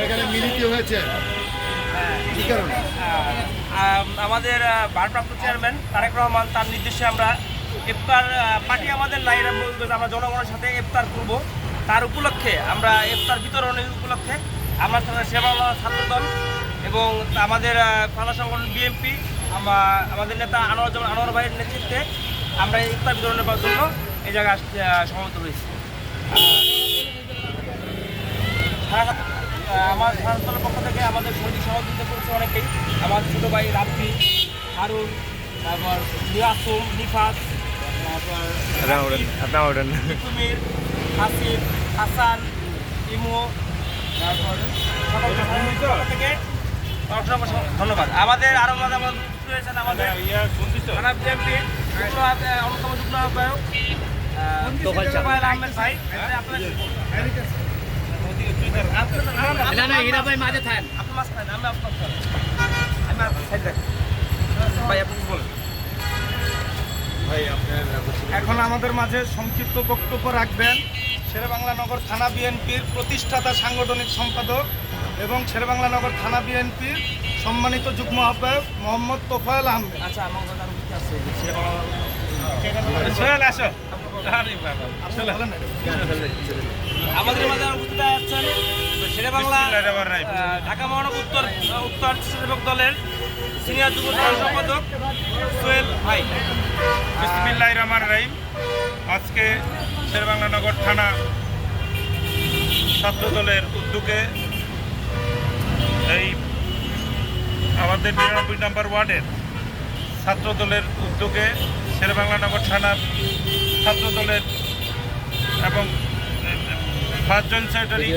এখানে মিলিত হয়েছে কি কারণে? আমাদের ভারপ্রাপ্ত চেয়ারম্যান তারেক রহমান তার নির্দেশে আমরা ইফতার পার্টি আমাদের নাই, আমরা জনগণের সাথে ইফতার করব। তার উপলক্ষে আমরা ইফতার বিতরণের উপলক্ষে আমরা সেবা ছাত্রদল এবং আমাদের কলা সংগঠন বিএনপি, আমাদের নেতা আনোয়ার ভাইয়ের নেতৃত্বে আমরা ইফতার বিতরণের জন্য এই জায়গায় সমবেত হয়েছি। আমার ছাত্রদলের পক্ষ থেকে আমাদের শহীদ সহযোগিতা করেছে অনেকেই, আমার ছোটো ভাই রাব্বি, হারুন, তারপর নিয়াসুম, নিফাস, তারপর তুমির, হাসিব, হাসান, ইমো, তারপর থেকে ধন্যবাদ। আমাদের আরও রয়েছেন আমাদের থানা বিএনপি অন্যতম যুগ্ম আহ্বায়ক তোফায়েল আহমেদ ভাই। এখন আমাদের মাঝে সংক্ষিপ্ত বক্তব্য রাখবেন শেরেবাংলা নগর থানা বিএনপির প্রতিষ্ঠাতা সাংগঠনিক সম্পাদক এবং শেরেবাংলা নগর থানা বিএনপির সম্মানিত যুগ্ম আহ্বায়ক মোহাম্মদ তোফায়েল আহমেদ। আচ্ছা, আমাদের মাঝে উপস্থিত আছেন শেরেবাংলা ঢাকা মহানগর উত্তর সেবক দলের সিনিয়র যুব সম্পাদক সোহেল ভাই। বিসমিল্লাহির রহমানির রহিম। আজকে শেরেবাংলা নগর থানা ছাত্র দলের উদ্যোগে এই আমাদের ৯৯ নম্বর ওয়ার্ডের ছাত্র দলের উদ্যোগে শেরেবাংলা নগর থানার ছাত্র দলের এবং ৫ জন সেক্রেটারি